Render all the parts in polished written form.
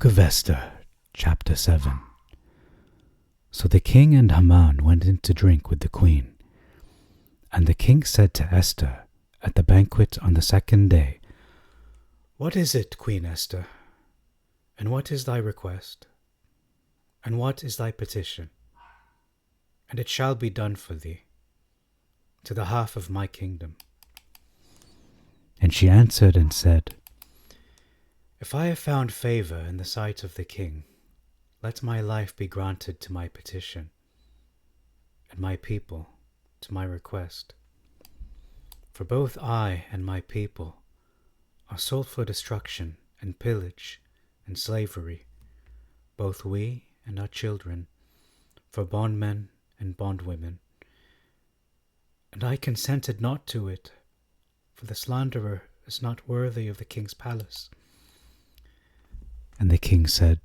Book of Esther, chapter 7. So the king and Haman went in to drink with the queen. And the king said to Esther at the banquet on the second day, "What is it, Queen Esther? And what is thy request? And what is thy petition? And it shall be done for thee, to the half of my kingdom." And she answered and said, "If I have found favor in the sight of the king, let my life be granted to my petition, and my people to my request. For both I and my people are sold for destruction and pillage and slavery, both we and our children, for bondmen and bondwomen. And I consented not to it, for the slanderer is not worthy of the king's palace." And the king said,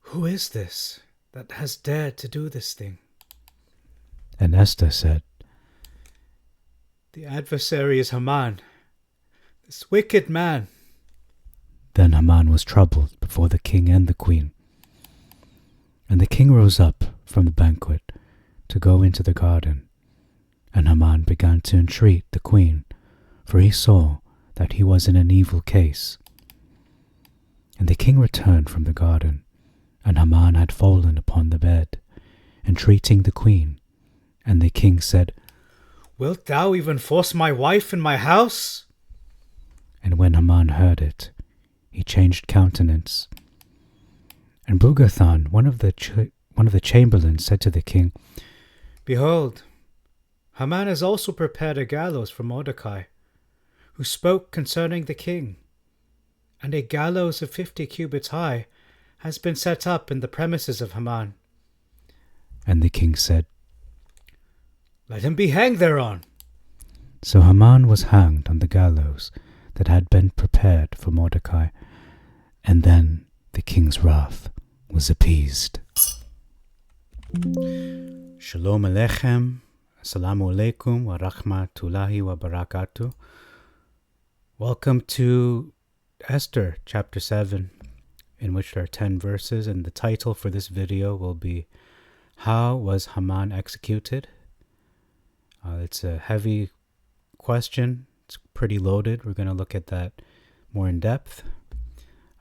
"Who is this that has dared to do this thing?" And Esther said, "The adversary is Haman, this wicked man." Then Haman was troubled before the king and the queen. And the king rose up from the banquet to go into the garden. And Haman began to entreat the queen, for he saw that he was in an evil case. And the king returned from the garden, and Haman had fallen upon the bed, entreating the queen. And the king said, "Wilt thou even force my wife in my house?" And when Haman heard it, he changed countenance. And Bugathan, one of the chamberlains, said to the king, "Behold, Haman has also prepared a gallows for Mordecai, who spoke concerning the king. And a gallows of 50 cubits high has been set up in the premises of Haman." And the king said, "Let him be hanged thereon." So Haman was hanged on the gallows that had been prepared for Mordecai, and then the king's wrath was appeased. Shalom Aleichem, Assalamu Alaikum wa Rahmatullahi wa Barakatuh. Welcome to Esther chapter 7, in which there are 10 verses, and the title for this video will be "How was Haman executed?" It's a heavy question. It's pretty loaded. We're going to look at that more in depth.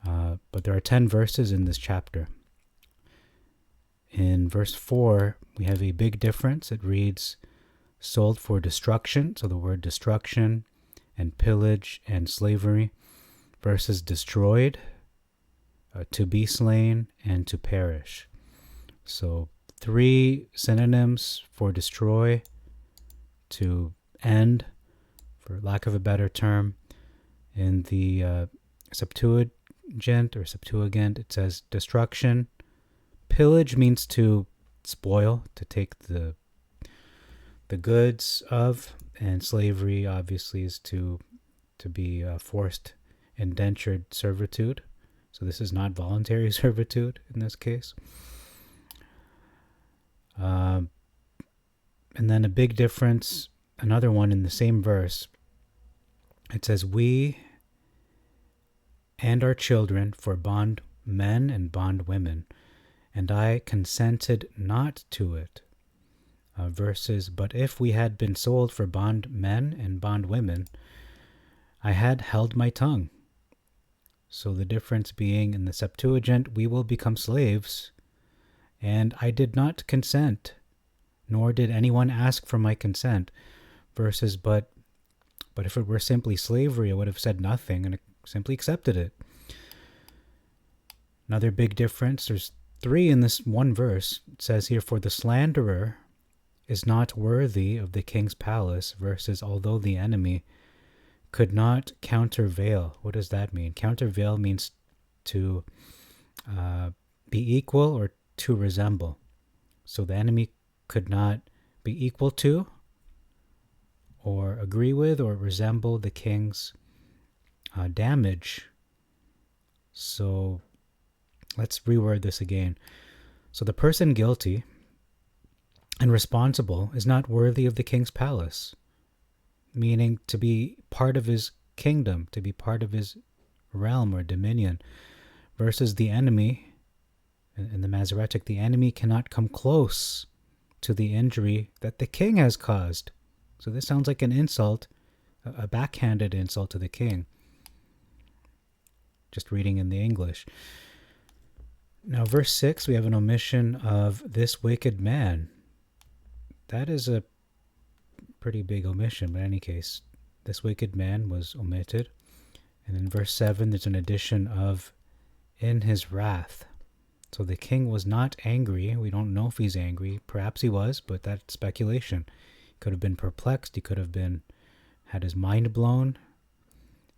But there are 10 verses in this chapter. In verse 4, we have a big difference. It reads, "Sold for destruction," so the word destruction and pillage and slavery, versus destroyed, to be slain, and to perish. So 3 synonyms for destroy, to end, for lack of a better term. In the Septuagint, it says destruction. Pillage means to spoil, to take the goods of, and slavery obviously is to be forced indentured servitude. So this is not voluntary servitude in this case. And then a big difference, another one in the same verse. It says, "We and our children for bondmen and bondwomen, and I consented not to it." Verses, "But if we had been sold for bondmen and bondwomen, I had held my tongue." So the difference being, in the Septuagint, we will become slaves, and I did not consent, nor did anyone ask for my consent. Versus, but if it were simply slavery, I would have said nothing and simply accepted it. Another big difference, there's 3 in this one verse. It says here, "For the slanderer is not worthy of the king's palace," versus, "although the enemy could not countervail." What does that mean? Countervail means to be equal or to resemble. So the enemy could not be equal to, or agree with, or resemble the king's damage. So let's reword this again. So the person guilty and responsible is not worthy of the king's palace, meaning to be part of his kingdom, to be part of his realm or dominion. versus the enemy. In the Masoretic, the enemy cannot come close to the injury that the king has caused. So this sounds like an insult, a backhanded insult to the king. Just reading in the English. Now, verse 6, we have an omission of this wicked man. That is a pretty big omission, but in any case, this wicked man was omitted. And in verse 7, there's an addition of in his wrath. So the king was not angry. We don't know if he's angry. Perhaps he was, but that's speculation. He could have been perplexed. He could have had his mind blown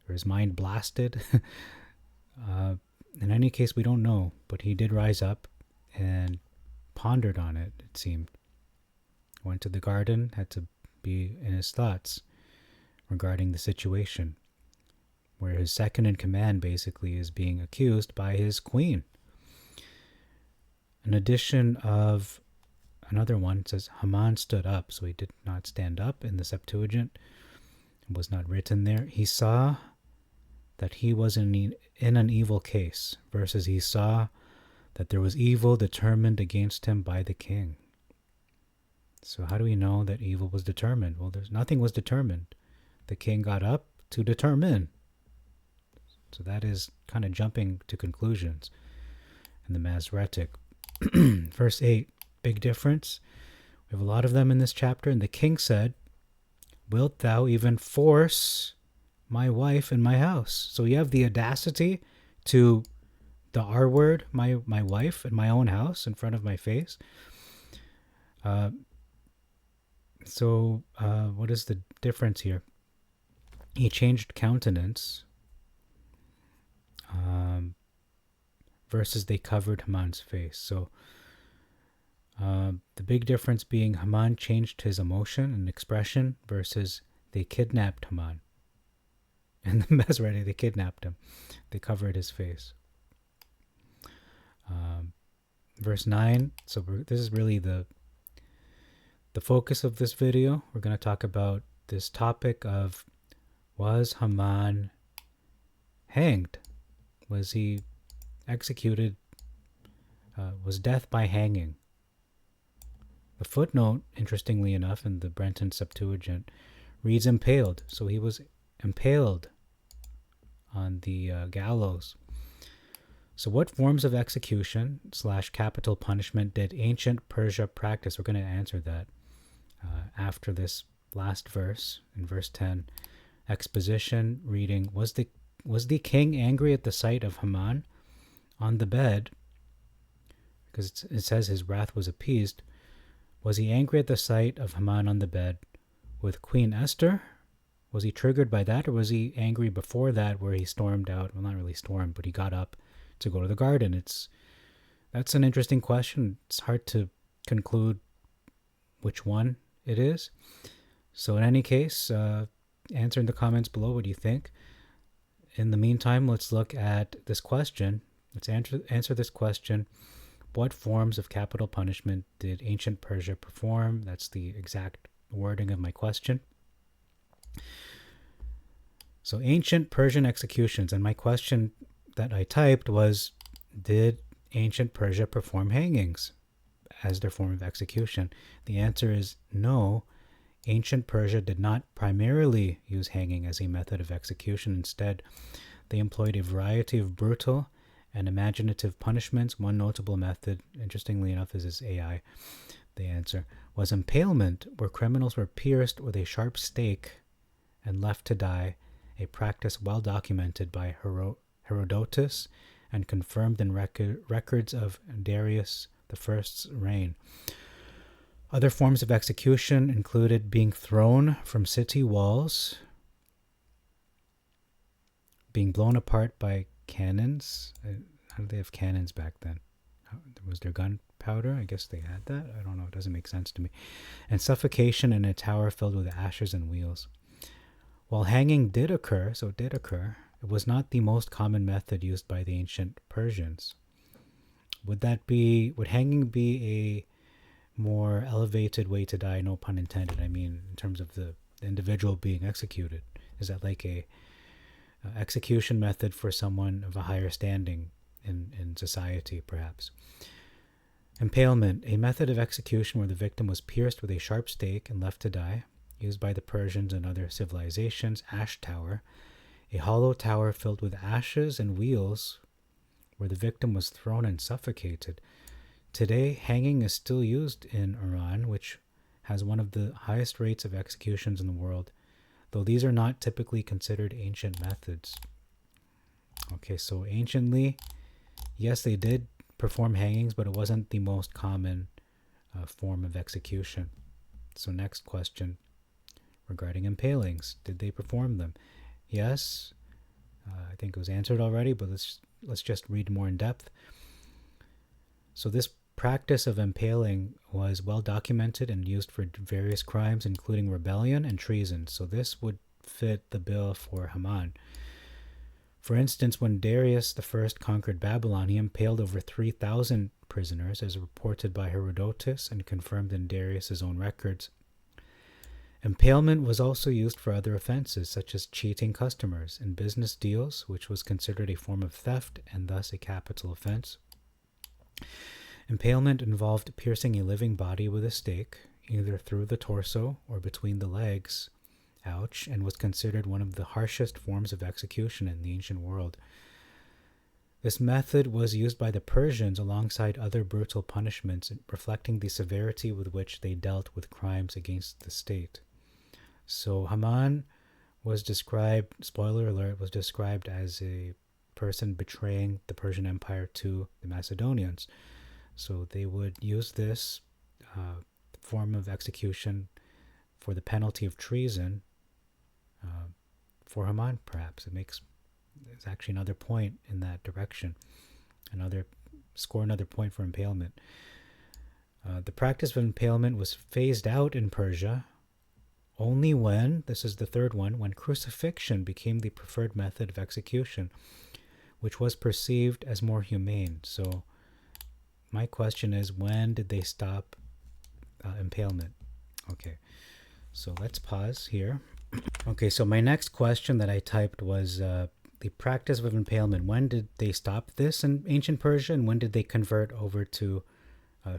or his mind blasted. In any case, we don't know, but he did rise up and pondered on it, it seemed. Went to the garden, had to be in his thoughts regarding the situation, where his second in command basically is being accused by his queen. An addition of another one says Haman stood up, so he did not stand up in the Septuagint. It was not written there. He saw that he was in an evil case, versus he saw that there was evil determined against him by the king. So how do we know that evil was determined? Well, nothing was determined. The king got up to determine. So that is kind of jumping to conclusions in the Masoretic. Verse 8, big difference. We have a lot of them in this chapter. And the king said, "Wilt thou even force my wife in my house?" So you have the audacity to the R word, my wife in my own house in front of my face. What is the difference here? He changed countenance versus they covered Haman's face. So the big difference being Haman changed his emotion and expression versus they kidnapped Haman. And the Masoretic, they kidnapped him. They covered his face. Verse 9. So this is really the focus of this video. We're going to talk about this topic of, was Haman hanged? Was he executed? Was death by hanging? The footnote, interestingly enough, in the Brenton Septuagint, reads impaled. So he was impaled on the gallows. So what forms of execution / capital punishment did ancient Persia practice? We're going to answer that after this last verse, in verse 10. Exposition reading, was the king angry at the sight of Haman on the bed? Because it says his wrath was appeased. Was he angry at the sight of Haman on the bed with Queen Esther? Was he triggered by that, or was he angry before that, where he stormed out? Well, not really stormed, but he got up to go to the garden. That's an interesting question. It's hard to conclude which one it is. So in any case, answer in the comments below what you think. In the meantime, let's look at this question. Let's answer this question. What forms of capital punishment did ancient Persia perform? That's the exact wording of my question. So ancient Persian executions, and my question that I typed was, did ancient Persia perform hangings as their form of execution? The answer is no. Ancient Persia did not primarily use hanging as a method of execution. Instead, they employed a variety of brutal and imaginative punishments. One notable method, interestingly enough, is this AI. The answer was impalement, where criminals were pierced with a sharp stake and left to die, a practice well documented by Herodotus and confirmed in records of Darius I's reign. Other forms of execution included being thrown from city walls, being blown apart by cannons. How did they have cannons back then? Was there gunpowder? I guess they had that. I don't know. It doesn't make sense to me. And suffocation in a tower filled with ashes and wheels. While hanging did occur, it was not the most common method used by the ancient Persians. Would hanging be a more elevated way to die? No pun intended. I mean, in terms of the individual being executed. Is that like a execution method for someone of a higher standing in society, perhaps. Impalement, a method of execution where the victim was pierced with a sharp stake and left to die, used by the Persians and other civilizations. Ash tower, a hollow tower filled with ashes and wheels where the victim was thrown and suffocated. Today, hanging is still used in Iran, which has one of the highest rates of executions in the world, though these are not typically considered ancient methods. Okay, so anciently, yes, they did perform hangings, but it wasn't the most common form of execution. So next question regarding impalings. Did they perform them? Yes, I think it was answered already, but let's just read more in depth. So this practice of impaling was well documented and used for various crimes, including rebellion and treason. So this would fit the bill for Haman. For instance, when Darius I conquered Babylon, he impaled over 3,000 prisoners, as reported by Herodotus and confirmed in Darius's own records. Impalement was also used for other offenses, such as cheating customers in business deals, which was considered a form of theft and thus a capital offense. Impalement involved piercing a living body with a stake, either through the torso or between the legs, and was considered one of the harshest forms of execution in the ancient world. This method was used by the Persians alongside other brutal punishments, reflecting the severity with which they dealt with crimes against the state. So Haman was described, spoiler alert, was described as a person betraying the Persian Empire to the Macedonians. So they would use this form of execution for the penalty of treason for Haman, perhaps. It's actually another point in that direction. Another point for impalement. The practice of impalement was phased out in Persia only when, this is the third one, when crucifixion became the preferred method of execution, which was perceived as more humane. So my question is, when did they stop impalement? Okay, so let's pause here. Okay, so my next question that I typed was the practice of impalement. When did they stop this in ancient Persia, and when did they convert over to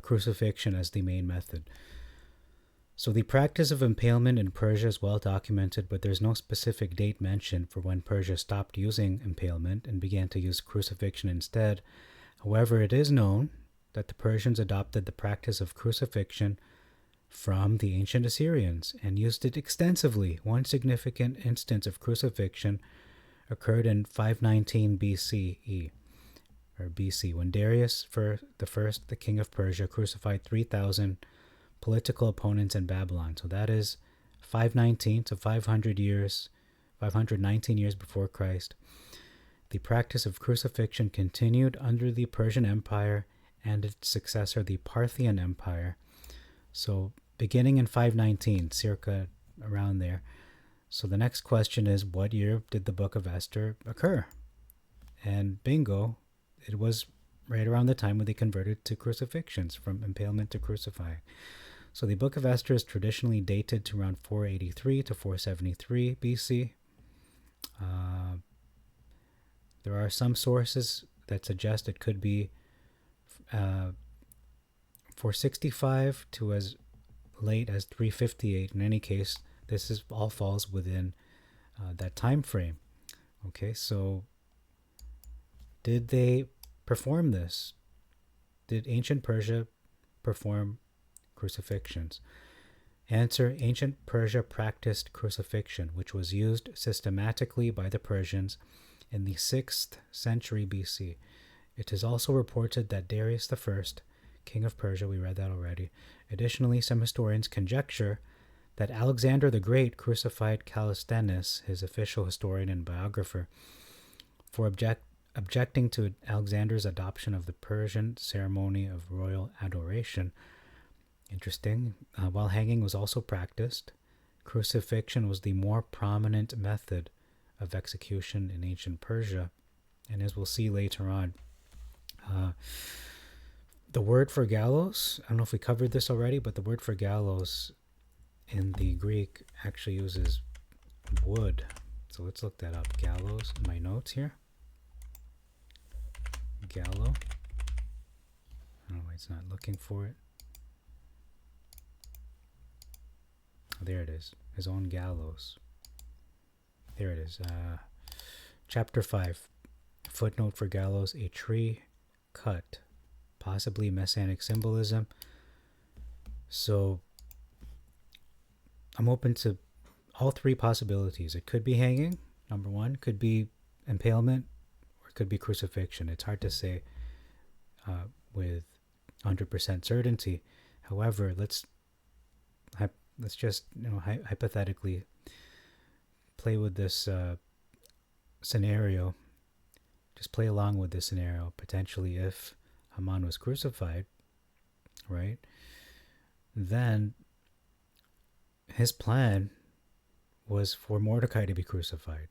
crucifixion as the main method? So the practice of impalement in Persia is well documented, but there's no specific date mentioned for when Persia stopped using impalement and began to use crucifixion instead. However, it is known that the Persians adopted the practice of crucifixion from the ancient Assyrians and used it extensively. One significant instance of crucifixion occurred in 519 BCE, or BC, when Darius the king of Persia, crucified 3,000 political opponents in Babylon. So that is 519 to 519 years before Christ. The practice of crucifixion continued under the Persian Empire and its successor, the Parthian Empire. So beginning in 519, circa around there. So the next question is, what year did the book of Esther occur? And bingo, it was right around the time when they converted to crucifixions, from impalement to crucifying. So the book of Esther is traditionally dated to around 483 to 473 BC. There are some sources that suggest it could be 465 to as late as 358. In any case, this all falls within that time frame. Okay, so did they perform this? Did ancient Persia perform crucifixions? Answer: ancient Persia practiced crucifixion, which was used systematically by the Persians in the 6th century BC. It is also reported that Darius I, king of Persia, we read that already. Additionally, some historians conjecture that Alexander the Great crucified Callisthenes, his official historian and biographer, for objecting to Alexander's adoption of the Persian ceremony of royal adoration. Interesting. While hanging was also practiced, crucifixion was the more prominent method of execution in ancient Persia. And as we'll see later on, the word for gallows, I don't know if we covered this already, but the word for gallows in the Greek actually uses wood. So let's look that up. Gallows in my notes here. gallows. I don't know why it's not looking for it. Oh, there it is. His own gallows. There it is. Chapter 5. Footnote for gallows. A tree cut. Possibly messianic symbolism. So I'm open to all three possibilities. It could be hanging, number one. Could be impalement, or it could be crucifixion. It's hard to say with 100% certainty. However, let's just hypothetically play with this scenario. Just play along with this scenario. Potentially, if Haman was crucified, right, then his plan was for Mordecai to be crucified.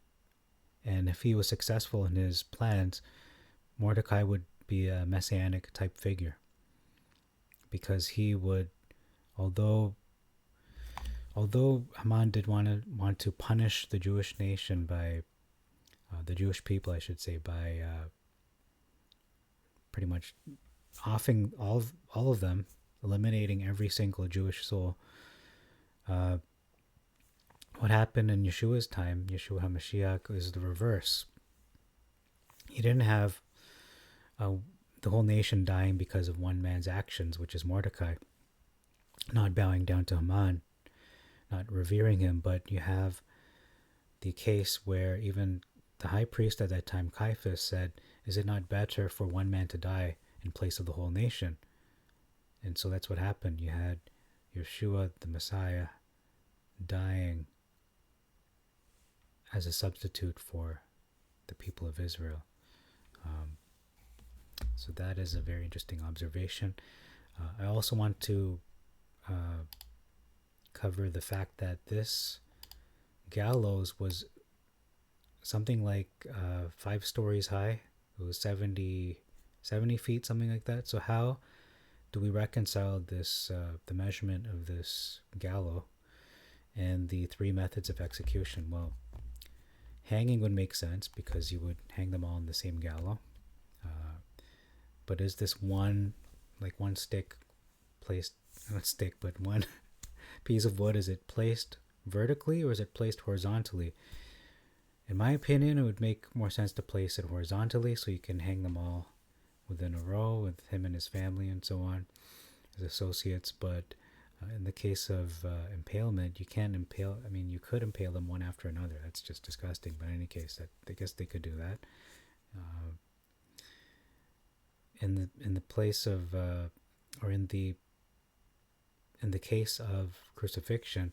And if he was successful in his plans, Mordecai would be a messianic type figure. Because he would, although Haman did want to punish the Jewish nation by, the Jewish people, I should say, by pretty much offing all of them, eliminating every single Jewish soul. What happened in Yeshua's time, Yeshua HaMashiach, is the reverse. He didn't have the whole nation dying because of one man's actions, which is Mordecai, not bowing down to Haman, not revering him, but you have the case where even the high priest at that time, Caiaphas, said, is it not better for one man to die in place of the whole nation? And so that's what happened. You had Yeshua, the Messiah, dying as a substitute for the people of Israel. So that is a very interesting observation. I also want to cover the fact that this gallows was something like 5 stories high. It was 70 feet, something like that. So how do we reconcile this, the measurement of this gallows and the 3 methods of execution? Well, hanging would make sense because you would hang them all on the same gallows. But is this one stick placed, not stick, but one piece of wood, is it placed vertically or is it placed horizontally? In my opinion, it would make more sense to place it horizontally so you can hang them all within a row with him and his family and so on, his associates. But in the case of impalement, you can't impale. I mean, you could impale them one after another. That's just disgusting. But in any case, I guess they could do that. In the place of, or in the case of crucifixion,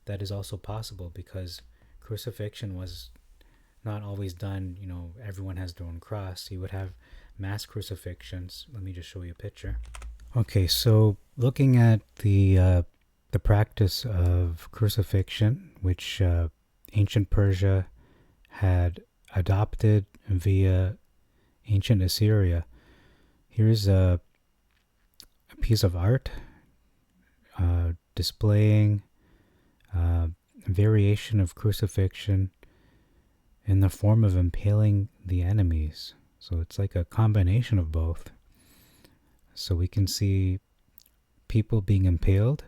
that is also possible because crucifixion was not always done. Everyone has their own cross. You would have mass crucifixions. Let me just show you a picture. Okay, so looking at the practice of crucifixion, which ancient Persia had adopted via ancient Assyria, here's a piece of art displaying variation of crucifixion in the form of impaling the enemies. So it's like a combination of both. So we can see people being impaled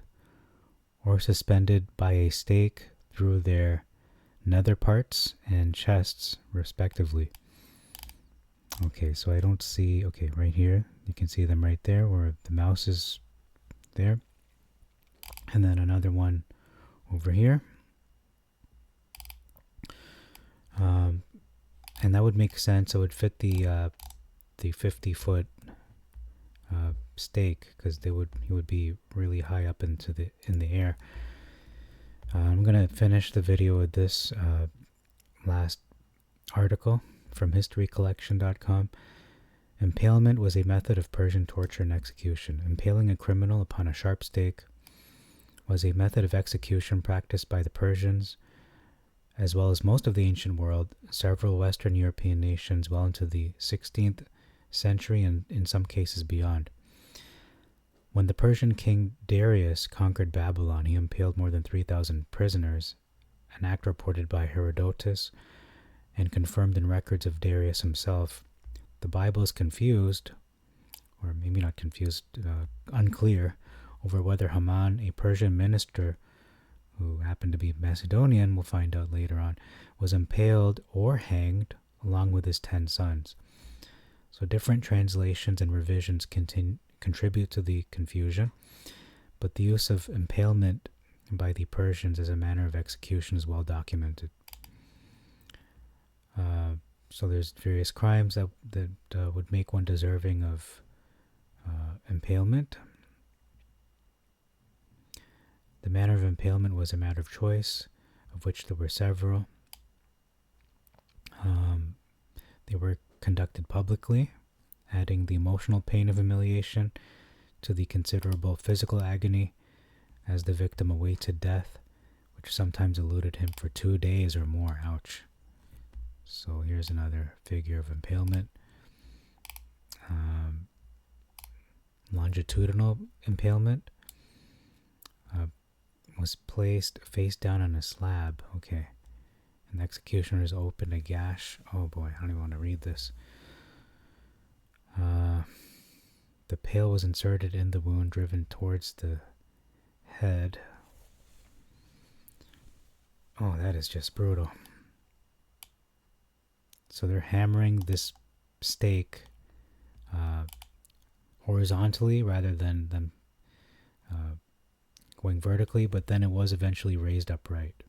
or suspended by a stake through their nether parts and chests, respectively. Okay, so I don't see, okay, right here, you can see them right there, or the mouse is there. And then another one over here. And that would make sense. It would fit the 50-foot stake because he would be really high up in the air. I'm gonna finish the video with this last article from historycollection.com. Impalement was a method of Persian torture and execution. Impaling a criminal upon a sharp stake was a method of execution practiced by the Persians, as well as most of the ancient world, several Western European nations well into the 16th century and in some cases beyond. When the Persian king Darius conquered Babylon, he impaled more than 3,000 prisoners, an act reported by Herodotus and confirmed in records of Darius himself. the Bible is confused, or maybe not confused, unclear, over whether Haman, a Persian minister who happened to be Macedonian, we'll find out later on, was impaled or hanged along with his 10 sons. So different translations and revisions contribute to the confusion, but the use of impalement by the Persians as a manner of execution is well documented. So there's various crimes that would make one deserving of impalement. The manner of impalement was a matter of choice, of which there were several. They were conducted publicly, adding the emotional pain of humiliation to the considerable physical agony as the victim awaited death, which sometimes eluded him for 2 days or more. Ouch. So here's another figure of impalement. Longitudinal impalement was placed face down on a slab. Okay. And the executioners opened a gash. Oh boy, I don't even want to read this. The pail was inserted in the wound, driven towards the head. Oh, that is just brutal. So they're hammering this stake horizontally rather than them going vertically, but then it was eventually raised upright.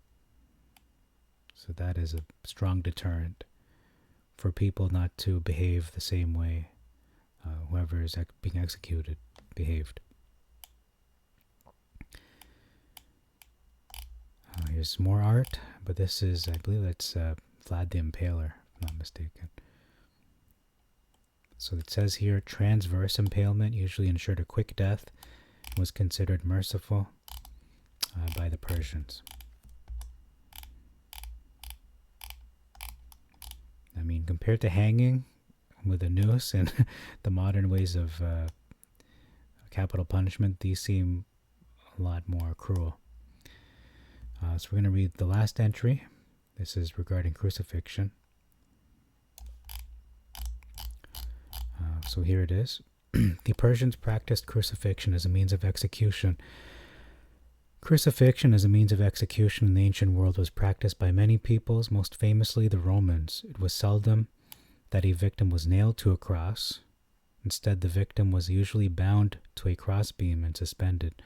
So that is a strong deterrent for people not to behave the same way whoever is being executed behaved. Here's more art, but this is, I believe that's Vlad the Impaler, if I'm not mistaken. So it says here, transverse impalement usually ensured a quick death and was considered merciful by the Persians. I mean, compared to hanging with a noose and the modern ways of capital punishment, these seem a lot more cruel. So we're going to read the last entry. This is regarding crucifixion. So here it is. The Persians practiced crucifixion as a means of execution. Crucifixion as a means of execution in the ancient world was practiced by many peoples, most famously the Romans. It was seldom that a victim was nailed to a cross. Instead, the victim was usually bound to a crossbeam and suspended,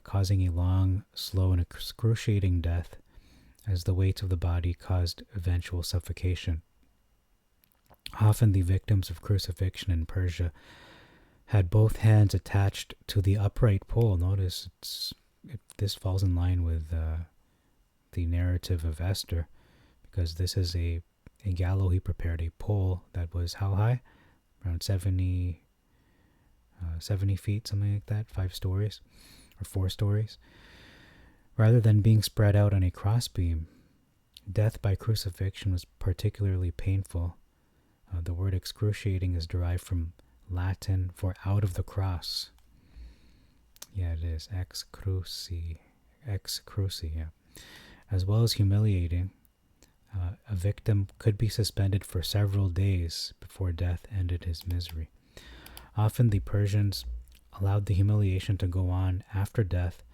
causing a long, slow, and excruciating death, as the weight of the body caused eventual suffocation. Often the victims of crucifixion in Persia had both hands attached to the upright pole. Notice this falls in line with the narrative of Esther, because this is a gallows he prepared, a pole that was how high? Around 70 feet, something like that, 5 stories or 4 stories. Rather than being spread out on a crossbeam, death by crucifixion was particularly painful. The word excruciating is derived from Latin for out of the cross. Yeah, it is. Ex cruci, yeah. As well as humiliating, a victim could be suspended for several days before death ended his misery. Often the Persians allowed the humiliation to go on after death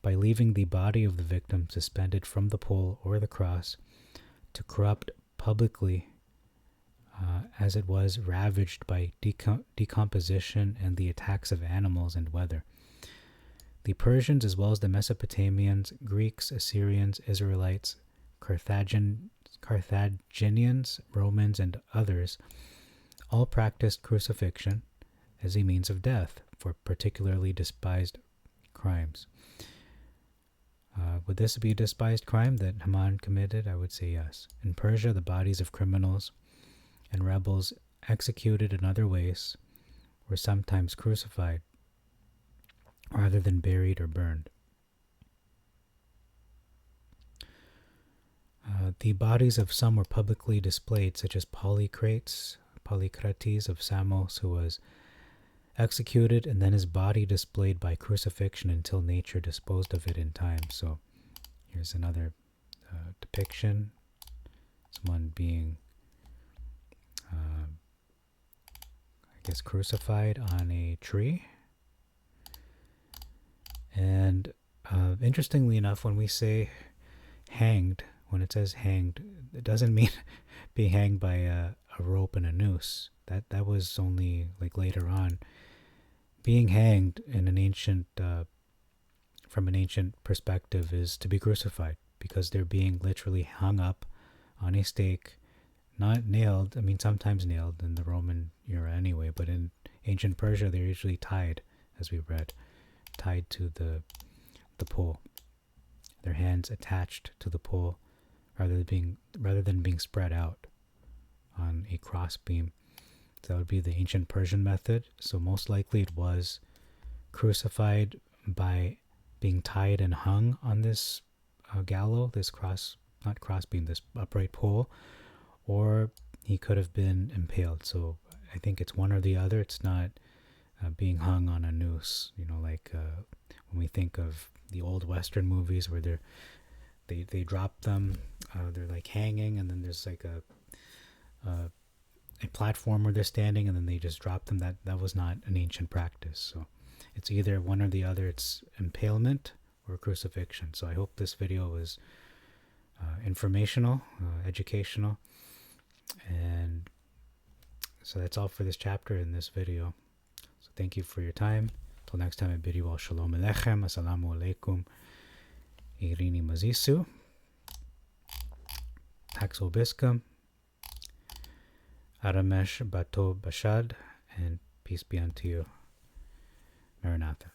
by leaving the body of the victim suspended from the pole or the cross to corrupt publicly, as it was ravaged by decomposition and the attacks of animals and weather. The Persians, as well as the Mesopotamians, Greeks, Assyrians, Israelites, Carthaginians, Romans, and others, all practiced crucifixion as a means of death for particularly despised crimes. Would this be a despised crime that Haman committed? I would say yes. In Persia, the bodies of criminals and rebels executed in other ways were sometimes crucified rather than buried or burned. The bodies of some were publicly displayed, such as Polycrates of Samos, who was executed, and then his body displayed by crucifixion until nature disposed of it in time. So here's another depiction. Someone being gets crucified on a tree. And interestingly enough, when we say hanged, when it says hanged, it doesn't mean being hanged by a rope and a noose. That was only like later on. Being hanged in an ancient, from an ancient perspective, is to be crucified, because they're being literally hung up on a stake, not nailed. I mean, sometimes nailed in the Roman era anyway, but in ancient Persia, they're usually tied, as we read, tied to the pole. Their hands attached to the pole, rather than being spread out on a cross beam. So that would be the ancient Persian method. So most likely it was crucified by being tied and hung on this gallows, this not crossbeam, this upright pole, or he could have been impaled. So I think it's one or the other. It's not being hung on a noose, like when we think of the old Western movies where they drop them, they're like hanging, and then there's like a platform where they're standing, and then they just drop them. That was not an ancient practice. So it's either one or the other. It's impalement or crucifixion. So I hope this video was informational, educational, and so that's all for this chapter in this video. So thank you for your time. Till next time, I bid you all shalom alechem, assalamu alaikum, irini mazisu, Haxel Biscum, Aramesh Bato Bashad, and peace be unto you. Maranatha.